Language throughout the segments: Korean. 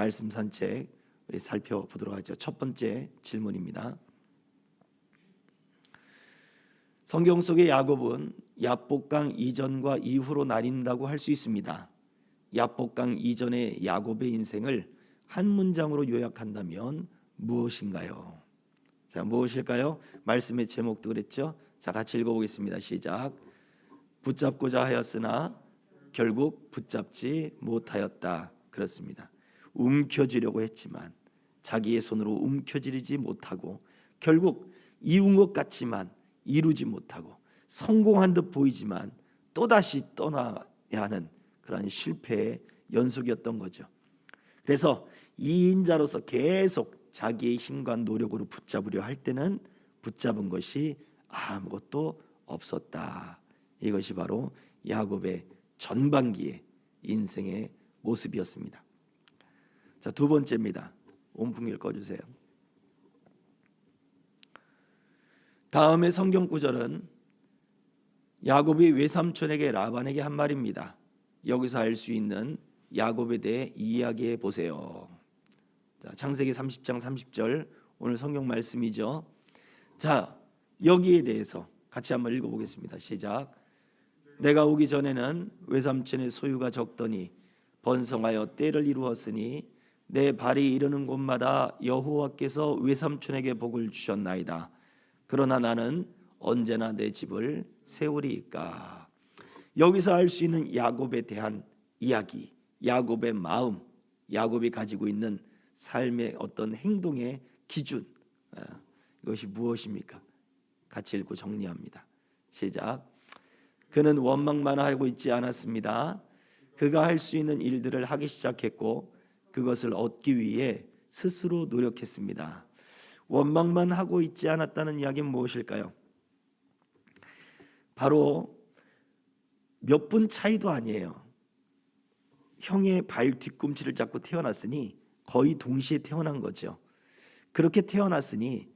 말씀 산책 우리 살펴보도록 하죠. 첫 번째 질문입니다. 성경 속의 야곱은 야복강 이전과 이후로 나뉜다고 할 수 있습니다. 야복강 이전의 야곱의 인생을 한 문장으로 요약한다면 무엇인가요? 자, 무엇일까요? 말씀의 제목도 그랬죠. 자, 같이 읽어보겠습니다. 시작. 붙잡고자 하였으나 결국 붙잡지 못하였다. 그렇습니다. 움켜쥐려고 했지만 자기의 손으로 움켜쥐지 못하고 결국 이룬 것 같지만 이루지 못하고 성공한 듯 보이지만 또다시 떠나야 하는 그런 실패의 연속이었던 거죠. 그래서 이인자로서 계속 자기의 힘과 노력으로 붙잡으려 할 때는 붙잡은 것이 아무것도 없었다. 이것이 바로 야곱의 전반기의 인생의 모습이었습니다. 자, 두 번째입니다. 온풍기를 꺼주세요. 다음의 성경 구절은 야곱이 외삼촌에게 라반에게 한 말입니다. 여기서 알 수 있는 야곱에 대해 이야기해 보세요. 자, 창세기 30장 30절 오늘 성경 말씀이죠. 자, 여기에 대해서 같이 한번 읽어보겠습니다. 시작. 내가 오기 전에는 외삼촌의 소유가 적더니 번성하여 때를 이루었으니 내 발이 이르는 곳마다 여호와께서 외삼촌에게 복을 주셨나이다. 그러나 나는 언제나 내 집을 세우리이까. 여기서 알 수 있는 야곱에 대한 이야기, 야곱의 마음, 야곱이 가지고 있는 삶의 어떤 행동의 기준, 이것이 무엇입니까? 같이 읽고 정리합니다. 시작. 그는 원망만 하고 있지 않았습니다. 그가 할 수 있는 일들을 하기 시작했고 그것을 얻기 위해 스스로 노력했습니다. 원망만 하고 있지 않았다는 이야기는 무엇일까요? 바로 몇 분 차이도 아니에요. 형의 발 뒤꿈치를 잡고 태어났으니 거의 동시에 태어난 거죠. 그렇게 태어났으니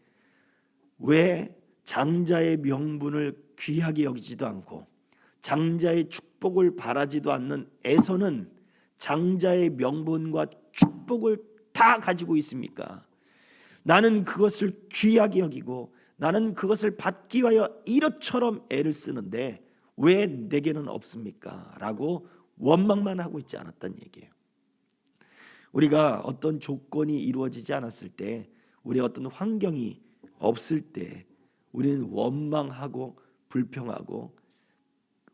왜 장자의 명분을 귀하게 여기지도 않고 장자의 축복을 바라지도 않는 에서는 장자의 명분과 축복을 다 가지고 있습니까? 나는 그것을 귀하게 여기고 나는 그것을 받기 위하여 이렇처럼 애를 쓰는데 왜 내게는 없습니까? 라고 원망만 하고 있지 않았단 얘기예요. 우리가 어떤 조건이 이루어지지 않았을 때, 우리의 어떤 환경이 없을 때 우리는 원망하고 불평하고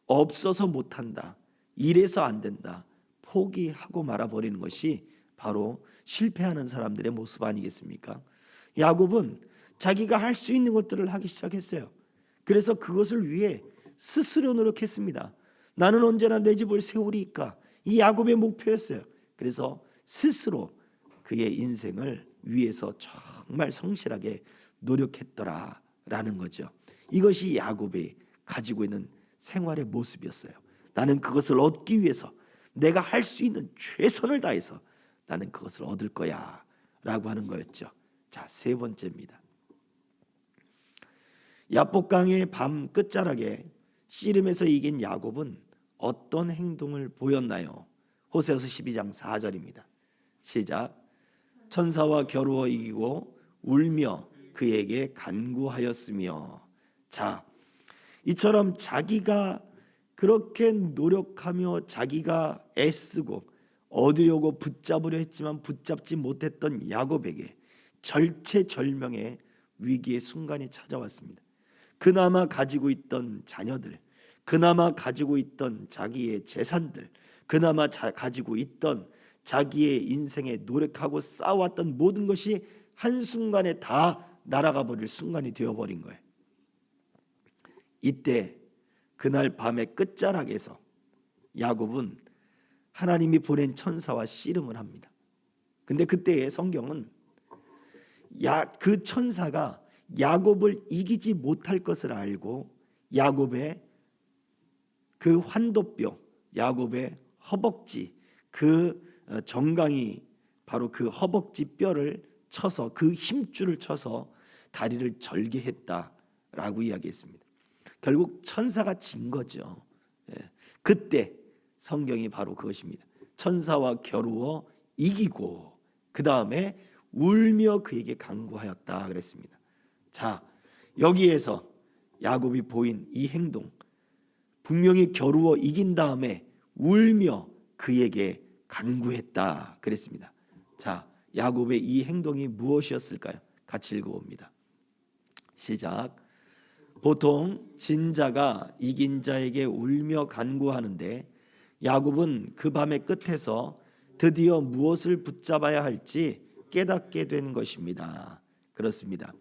없어서 못한다, 이래서 안 된다, 포기하고 말아버리는 것이 바로 실패하는 사람들의 모습 아니겠습니까? 야곱은 자기가 할 수 있는 것들을 하기 시작했어요. 그래서 그것을 위해 스스로 노력했습니다. 나는 언제나 내 집을 세우리이까. 이 야곱의 목표였어요. 그래서 스스로 그의 인생을 위해서 정말 성실하게 노력했더라라는 거죠. 이것이 야곱이 가지고 있는 생활의 모습이었어요. 나는 그것을 얻기 위해서 내가 할 수 있는 최선을 다해서 나는 그것을 얻을 거야 라고 하는 거였죠. 자, 세 번째입니다. 야복강의 밤 끝자락에 씨름에서 이긴 야곱은 어떤 행동을 보였나요? 호세아서 12장 4절입니다. 시작. 천사와 겨루어 이기고 울며 그에게 간구하였으며. 자, 이처럼 자기가 그렇게 노력하며 자기가 애쓰고 얻으려고 붙잡으려 했지만 붙잡지 못했던 야곱에게 절체절명의 위기의 순간이 찾아왔습니다. 그나마 가지고 있던 자녀들, 그나마 가지고 있던 자기의 재산들, 그나마 가지고 있던 자기의 인생에 노력하고 쌓아왔던 모든 것이 한순간에 다 날아가 버릴 순간이 되어버린 거예요. 이때 그날 밤의 끝자락에서 야곱은 하나님이 보낸 천사와 씨름을 합니다. 근데 그때의 성경은 그 천사가 야곱을 이기지 못할 것을 알고 야곱의 그 환도뼈, 야곱의 허벅지, 그 정강이 바로 그 허벅지 뼈를 쳐서, 그 힘줄을 쳐서 다리를 절개했다라고 이야기했습니다. 결국 천사가 진 거죠. 그때 성경이 바로 그것입니다. 천사와 겨루어 이기고 그 다음에 울며 그에게 간구하였다 그랬습니다. 자, 여기에서 야곱이 보인 이 행동, 분명히 겨루어 이긴 다음에 울며 그에게 간구했다 그랬습니다. 자, 야곱의 이 행동이 무엇이었을까요? 같이 읽어봅니다. 시작. 보통 진자가 이긴 자에게 울며 간구하는데 야곱은 그 밤의 끝에서 드디어 무엇을 붙잡아야 할지 깨닫게 된 것입니다. 그렇습니다.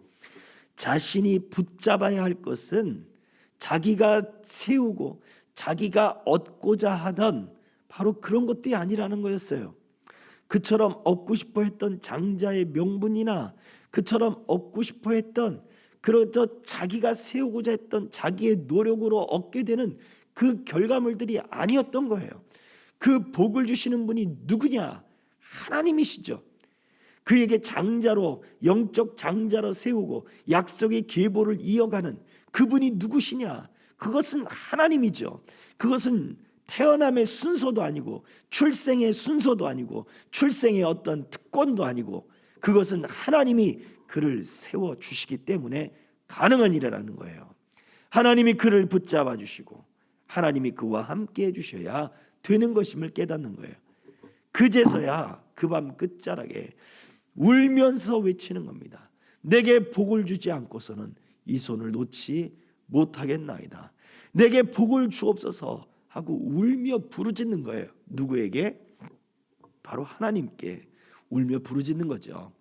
자신이 붙잡아야 할 것은 자기가 세우고 자기가 얻고자 하던 바로 그런 것들이 아니라는 거였어요. 그처럼 얻고 싶어 했던 장자의 명분이나 그처럼 얻고 싶어 했던 그저 자기가 세우고자 했던 자기의 노력으로 얻게 되는 그 결과물들이 아니었던 거예요. 그 복을 주시는 분이 누구냐? 하나님이시죠. 그에게 장자로, 영적 장자로 세우고 약속의 계보를 이어가는 그분이 누구시냐? 그것은 하나님이죠. 그것은 태어남의 순서도 아니고 출생의 순서도 아니고 출생의 어떤 특권도 아니고 그것은 하나님이 그를 세워주시기 때문에 가능한 일이라는 거예요. 하나님이 그를 붙잡아 주시고 하나님이 그와 함께 해주셔야 되는 것임을 깨닫는 거예요. 그제서야 그 밤 끝자락에 울면서 외치는 겁니다. 내게 복을 주지 않고서는 이 손을 놓지 못하겠나이다. 내게 복을 주옵소서 하고 울며 부르짖는 거예요. 누구에게? 바로 하나님께 울며 부르짖는 거죠.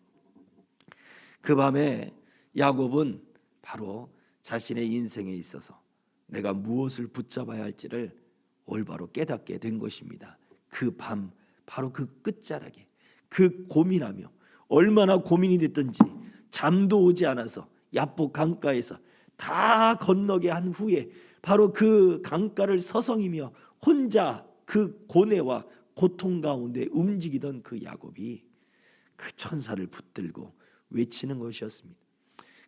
그 밤에 야곱은 바로 자신의 인생에 있어서 내가 무엇을 붙잡아야 할지를 올바로 깨닫게 된 것입니다. 그 밤 바로 그 끝자락에 그 고민하며 얼마나 고민이 됐든지 잠도 오지 않아서 야복 강가에서 다 건너게 한 후에 바로 그 강가를 서성이며 혼자 그 고뇌와 고통 가운데 움직이던 그 야곱이 그 천사를 붙들고 외치는 것이었습니다.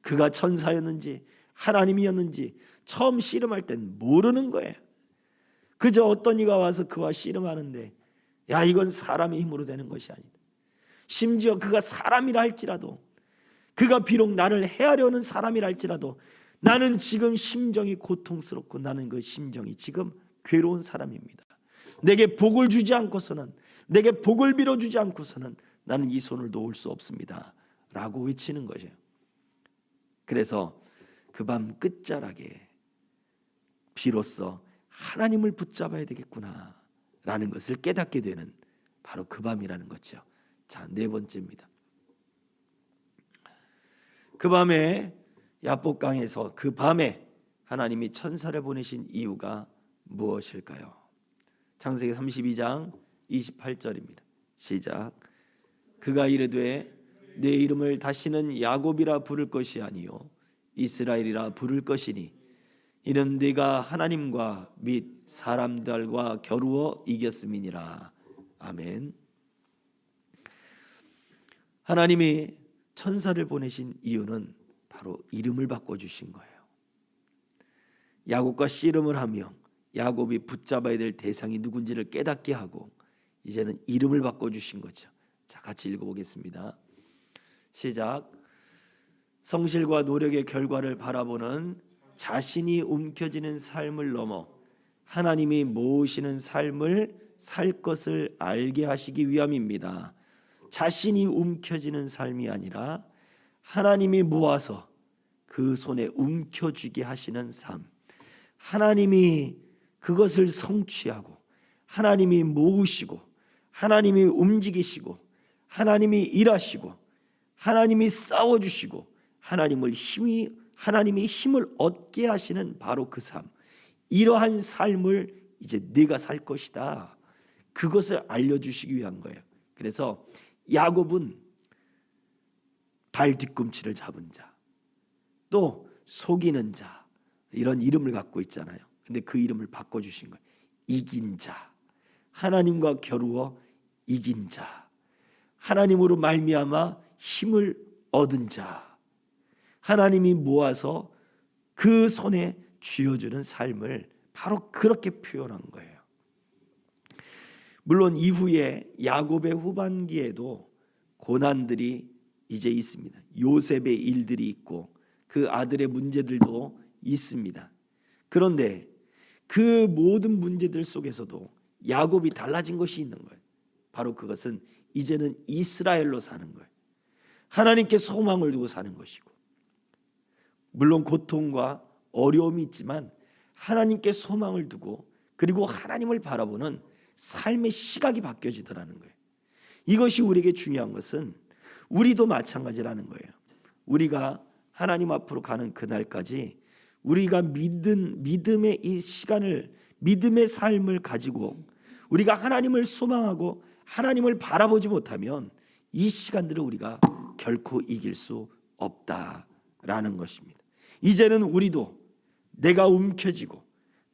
그가 천사였는지 하나님이었는지 처음 씨름할 땐 모르는 거예요. 그저 어떤 이가 와서 그와 씨름하는데 야, 이건 사람의 힘으로 되는 것이 아니다. 심지어 그가 사람이라 할지라도, 그가 비록 나를 해하려는 사람이라 할지라도 나는 지금 심정이 고통스럽고 나는 그 심정이 지금 괴로운 사람입니다. 내게 복을 주지 않고서는, 내게 복을 빌어주지 않고서는 나는 이 손을 놓을 수 없습니다 라고 외치는 거죠. 그래서 그 밤 끝자락에 비로소 하나님을 붙잡아야 되겠구나 라는 것을 깨닫게 되는 바로 그 밤이라는 거죠. 자, 네 번째입니다. 그 밤에 야복강에서 그 밤에 하나님이 천사를 보내신 이유가 무엇일까요? 창세기 32장 28절입니다. 시작. 그가 이르되 내 이름을 다시는 야곱이라 부를 것이 아니요 이스라엘이라 부를 것이니 이는 네가 하나님과 및 사람들과 겨루어 이겼음이니라. 아멘. 하나님이 천사를 보내신 이유는 바로 이름을 바꿔주신 거예요. 야곱과 씨름을 하며 야곱이 붙잡아야 될 대상이 누군지를 깨닫게 하고 이제는 이름을 바꿔주신 거죠. 자, 같이 읽어보겠습니다. 시작. 성실과 노력의 결과를 바라보는 자신이 움켜쥐는 삶을 넘어 하나님이 모으시는 삶을 살 것을 알게 하시기 위함입니다. 자신이 움켜쥐는 삶이 아니라 하나님이 모아서 그 손에 움켜쥐게 하시는 삶, 하나님이 그것을 성취하고 하나님이 모으시고 하나님이 움직이시고 하나님이 일하시고 하나님이 싸워주시고 하나님이 힘을 얻게 하시는 바로 그 삶, 이러한 삶을 이제 네가 살 것이다, 그것을 알려주시기 위한 거예요. 그래서 야곱은 발 뒤꿈치를 잡은 자, 또 속이는 자, 이런 이름을 갖고 있잖아요. 근데 그 이름을 바꿔주신 거예요. 이긴 자, 하나님과 겨루어 이긴 자, 하나님으로 말미암아 힘을 얻은 자, 하나님이 모아서 그 손에 쥐어주는 삶을 바로 그렇게 표현한 거예요. 물론 이후에 야곱의 후반기에도 고난들이 이제 있습니다. 요셉의 일들이 있고 그 아들의 문제들도 있습니다. 그런데 그 모든 문제들 속에서도 야곱이 달라진 것이 있는 거예요. 바로 그것은 이제는 이스라엘로 사는 거예요. 하나님께 소망을 두고 사는 것이고, 물론 고통과 어려움이 있지만 하나님께 소망을 두고 그리고 하나님을 바라보는 삶의 시각이 바뀌어지더라는 거예요. 이것이 우리에게 중요한 것은 우리도 마찬가지라는 거예요. 우리가 하나님 앞으로 가는 그날까지 우리가 믿음의 이 시간을, 믿음의 삶을 가지고 우리가 하나님을 소망하고 하나님을 바라보지 못하면 이 시간들을 우리가 결코 이길 수 없다라는 것입니다. 이제는 우리도 내가 움켜쥐고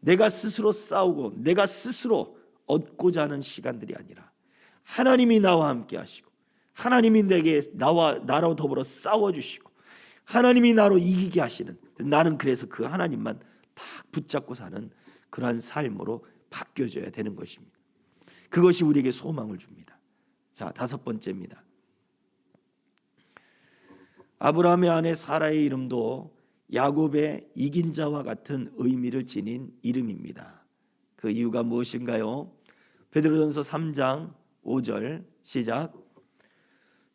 내가 스스로 싸우고 내가 스스로 얻고자 하는 시간들이 아니라 하나님이 나와 함께 하시고 하나님이 나로 더불어 싸워주시고 하나님이 나로 이기게 하시는, 나는 그래서 그 하나님만 딱 붙잡고 사는 그러한 삶으로 바뀌어져야 되는 것입니다. 그것이 우리에게 소망을 줍니다. 자, 5번째입니다. 아브라함의 아내 사라의 이름도 야곱의 이긴 자와 같은 의미를 지닌 이름입니다. 그 이유가 무엇인가요? 베드로전서 3장 5절 시작.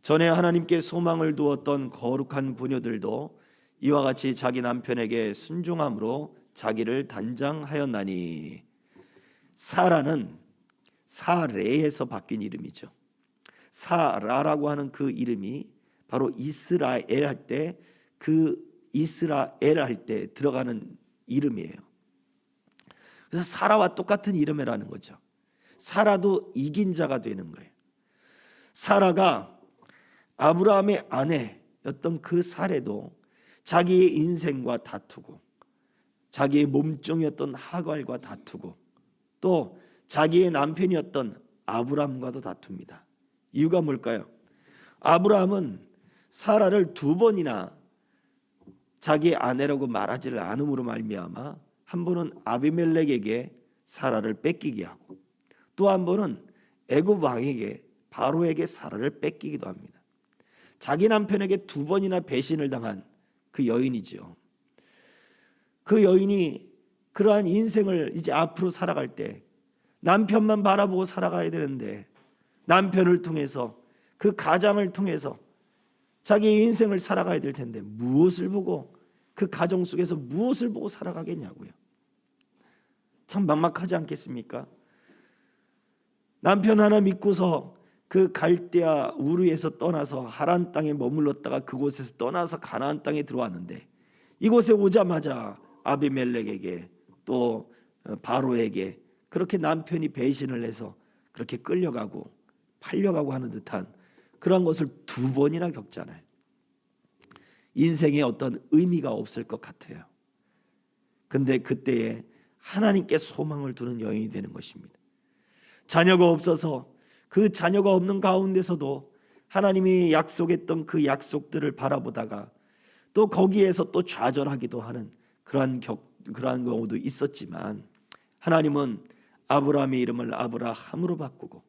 전에 하나님께 소망을 두었던 거룩한 부녀들도 이와 같이 자기 남편에게 순종함으로 자기를 단장하였나니. 사라는 사레에서 바뀐 이름이죠. 사라라고 하는 그 이름이 바로 이스라엘 할 때, 그 이스라엘 할 때 들어가는 이름이에요. 그래서 사라와 똑같은 이름이라는 거죠. 사라도 이긴 자가 되는 거예요. 사라가 아브라함의 아내였던 그 사례도 자기의 인생과 다투고 자기의 몸종이었던 하갈과 다투고 또 자기의 남편이었던 아브람과도 다툽니다. 이유가 뭘까요? 아브라함은 사라를 2번이나 자기의 아내라고 말하지를 않음으로 말미암아 한 번은 아비멜렉에게 사라를 뺏기게 하고 또 한 번은 애굽 왕에게 바로에게 사라를 뺏기기도 합니다. 자기 남편에게 2번이나 배신을 당한 그 여인이죠. 그 여인이 그러한 인생을 이제 앞으로 살아갈 때 남편만 바라보고 살아가야 되는데 남편을 통해서 그 가장을 통해서 자기의 인생을 살아가야 될 텐데 무엇을 보고 그 가정 속에서 무엇을 보고 살아가겠냐고요. 참 막막하지 않겠습니까? 남편 하나 믿고서 그 갈대아 우르에서 떠나서 하란 땅에 머물렀다가 그곳에서 떠나서 가나안 땅에 들어왔는데 이곳에 오자마자 아비멜렉에게 또 바로에게 그렇게 남편이 배신을 해서 그렇게 끌려가고 팔려가고 하는 듯한 그런 것을 2번이나 겪잖아요. 인생에 어떤 의미가 없을 것 같아요. 근데 그때에 하나님께 소망을 두는 여인이 되는 것입니다. 자녀가 없어서 그 자녀가 없는 가운데서도 하나님이 약속했던 그 약속들을 바라보다가 또 거기에서 또 좌절하기도 하는 그러한 경우도 있었지만 하나님은 아브라함의 이름을 아브라함으로 바꾸고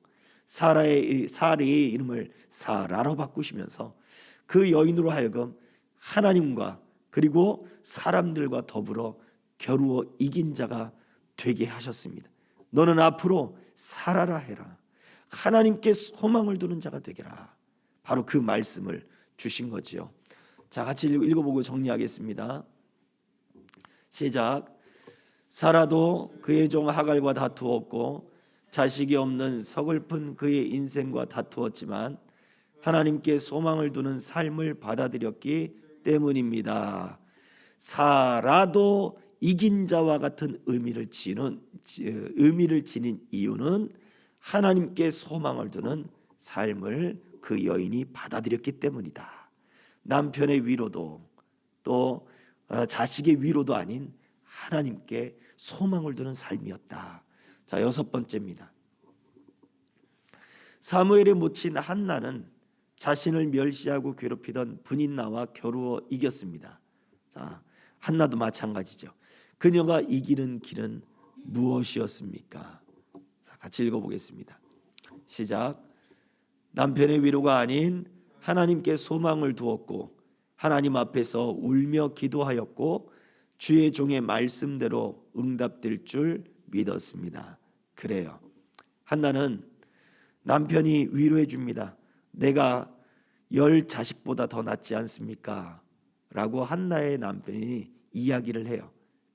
사라의 이름을 사라로 바꾸시면서 그 여인으로 하여금 하나님과 그리고 사람들과 더불어 겨루어 이긴 자가 되게 하셨습니다. 너는 앞으로 살아라 해라. 하나님께 소망을 두는 자가 되게라. 바로 그 말씀을 주신 거지요. 자, 같이 읽어보고 정리하겠습니다. 시작. 사라도 그의 종 하갈과 다투었고 자식이 없는 서글픈 그의 인생과 다투었지만 하나님께 소망을 두는 삶을 받아들였기 때문입니다. 사라도 이긴 자와 같은 의미를 지닌 이유는 하나님께 소망을 두는 삶을 그 여인이 받아들였기 때문이다. 남편의 위로도 또 자식의 위로도 아닌 하나님께 소망을 두는 삶이었다. 자, 6번째입니다. 사무엘의 모친 한나는 자신을 멸시하고 괴롭히던 분인나와 겨루어 이겼습니다. 자, 한나도 마찬가지죠. 그녀가 이기는 길은 무엇이었습니까? 자, 같이 읽어보겠습니다. 시작. 남편의 위로가 아닌 하나님께 소망을 두었고 하나님 앞에서 울며 기도하였고 주의 종의 말씀대로 응답될 줄 믿었습니다. 그래요. 한나는 남편이 위로해 줍니다. 내가 10자식보다 더 낫지 않습니까? 라고 한나의 남편이 이야기를 해요.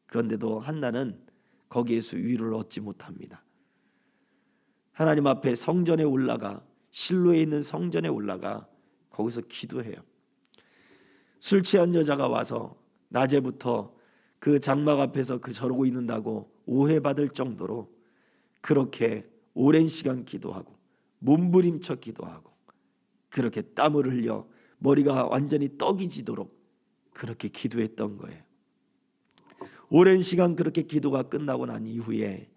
그런데도 한나는 거기에서 위로를 얻지 못합니다. 하나님 앞에 성전에 올라가, 실로에 있는 성전에 올라가 거기서 기도해요. 술 취한 여자가 와서 낮에부터 그 장막 앞에서 저러고 있는다고 오해받을 정도로 그렇게 오랜 시간 기도하고 몸부림쳐 기도하고 그렇게 땀을 흘려 머리가 완전히 떡이 지도록 그렇게 기도했던 거예요. 오랜 시간 그렇게 기도가 끝나고 난 이후에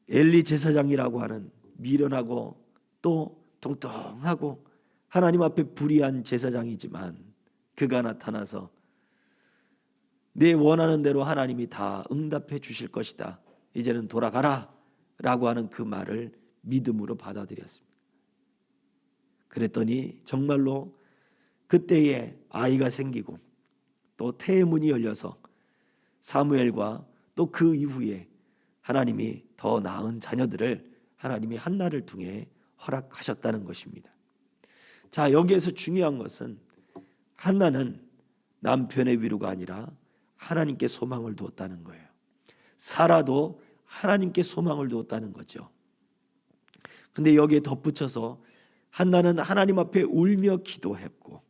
엘리 제사장이라고 하는 미련하고 또 뚱뚱하고 하나님 앞에 불의한 제사장이지만 그가 나타나서 내 원하는 대로 하나님이 다 응답해 주실 것이다. 이제는 돌아가라 라고 하는 그 말을 믿음으로 받아들였습니다. 그랬더니 정말로 그때에 아이가 생기고 또 태의 문이 열려서 사무엘과 또 그 이후에 하나님이 더 나은 자녀들을 하나님이 한나를 통해 허락하셨다는 것입니다. 자, 여기에서 중요한 것은 한나는 남편의 위로가 아니라 하나님께 소망을 두었다는 거예요. 사라도 하나님께 소망을 두었다는 거죠. 근데 여기에 덧붙여서 한나는 하나님 앞에 울며 기도했고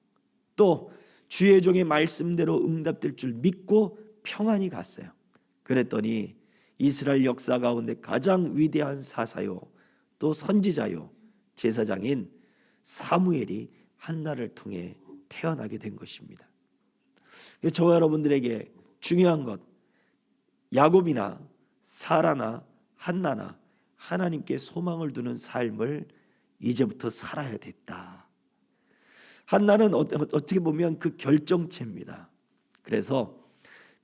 또 주의 종의 말씀대로 응답될 줄 믿고 평안히 갔어요. 그랬더니 이스라엘 역사 가운데 가장 위대한 사사요 또 선지자요 제사장인 사무엘이 한나를 통해 태어나게 된 것입니다. 저와 여러분들에게 중요한 것, 야곱이나 사라나 한나나 하나님께 소망을 두는 삶을 이제부터 살아야 됐다. 한나는 어떻게 보면 그 결정체입니다. 그래서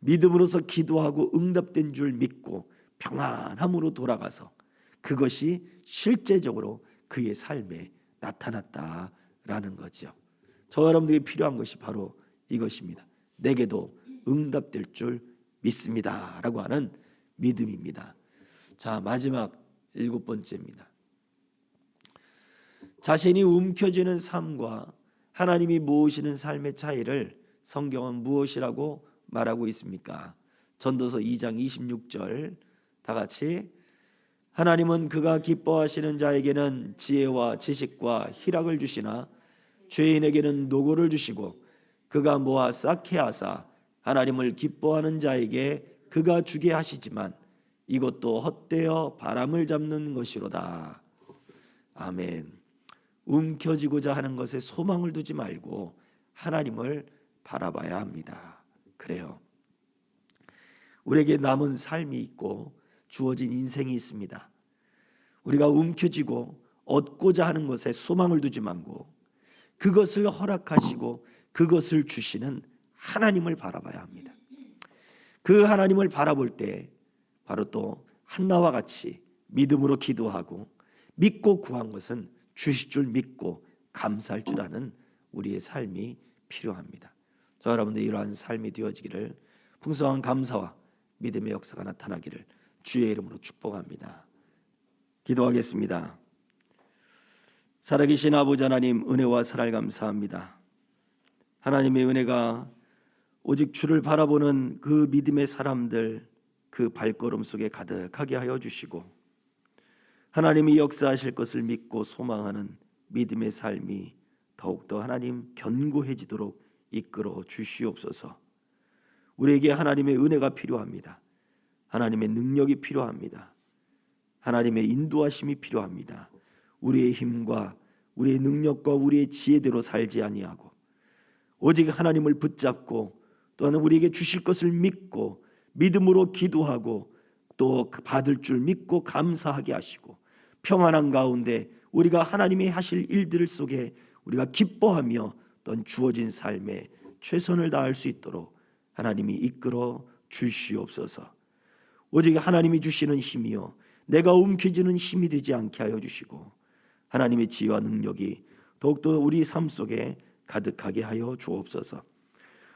믿음으로서 기도하고 응답된 줄 믿고 평안함으로 돌아가서 그것이 실제적으로 그의 삶에 나타났다라는 거죠. 저와 여러분들이 필요한 것이 바로 이것입니다. 내게도 응답될 줄 믿습니다 라고 하는 믿음입니다. 자, 마지막 7번째입니다. 자신이 움켜쥐는 삶과 하나님이 모으시는 삶의 차이를 성경은 무엇이라고 말하고 있습니까? 전도서 2장 26절 다 같이 하나님은 그가 기뻐하시는 자에게는 지혜와 지식과 희락을 주시나 죄인에게는 노고를 주시고 그가 모아 쌓게 하사 하나님을 기뻐하는 자에게 그가 주게 하시지만 이것도 헛되어 바람을 잡는 것이로다. 아멘. 움켜쥐고자 하는 것에 소망을 두지 말고 하나님을 바라봐야 합니다. 그래요. 우리에게 남은 삶이 있고 주어진 인생이 있습니다. 우리가 움켜쥐고 얻고자 하는 것에 소망을 두지 말고 그것을 허락하시고 그것을 주시는 하나님을 바라봐야 합니다. 그 하나님을 바라볼 때 바로 또 한나와 같이 믿음으로 기도하고 믿고 구한 것은 주실 줄 믿고 감사할 줄 아는 우리의 삶이 필요합니다. 저 여러분들 이러한 삶이 되어지기를 풍성한 감사와 믿음의 역사가 나타나기를 주의 이름으로 축복합니다. 기도하겠습니다. 살아계신 아버지 하나님, 은혜와 사랑을 감사합니다. 하나님의 은혜가 오직 주를 바라보는 그 믿음의 사람들 그 발걸음 속에 가득하게 하여 주시고 하나님이 역사하실 것을 믿고 소망하는 믿음의 삶이 더욱더 하나님 견고해지도록 이끌어 주시옵소서. 우리에게 하나님의 은혜가 필요합니다. 하나님의 능력이 필요합니다. 하나님의 인도하심이 필요합니다. 우리의 힘과 우리의 능력과 우리의 지혜대로 살지 아니하고 오직 하나님을 붙잡고 또한 우리에게 주실 것을 믿고 믿음으로 기도하고 또 받을 줄 믿고 감사하게 하시고 평안한 가운데 우리가 하나님이 하실 일들 속에 우리가 기뻐하며 또한 주어진 삶에 최선을 다할 수 있도록 하나님이 이끌어 주시옵소서. 오직 하나님이 주시는 힘이요 내가 움켜쥐는 힘이 되지 않게 하여 주시고 하나님의 지혜와 능력이 더욱더 우리 삶 속에 가득하게 하여 주옵소서.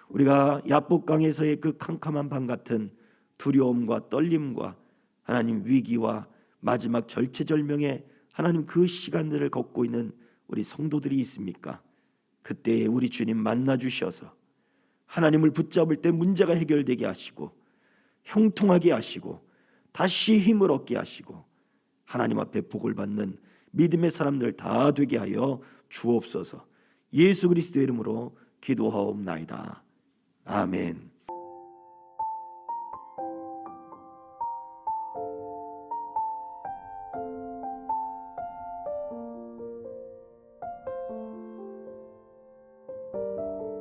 우리가 야복강에서의 그 캄캄한 밤 같은 두려움과 떨림과 하나님 위기와 마지막 절체절명의 하나님 그 시간들을 걷고 있는 우리 성도들이 있습니까? 그때에 우리 주님 만나 주셔서 하나님을 붙잡을 때 문제가 해결되게 하시고 형통하게 하시고 다시 힘을 얻게 하시고 하나님 앞에 복을 받는 믿음의 사람들 다 되게 하여 주옵소서. 예수 그리스도의 이름으로 기도하옵나이다. 아멘.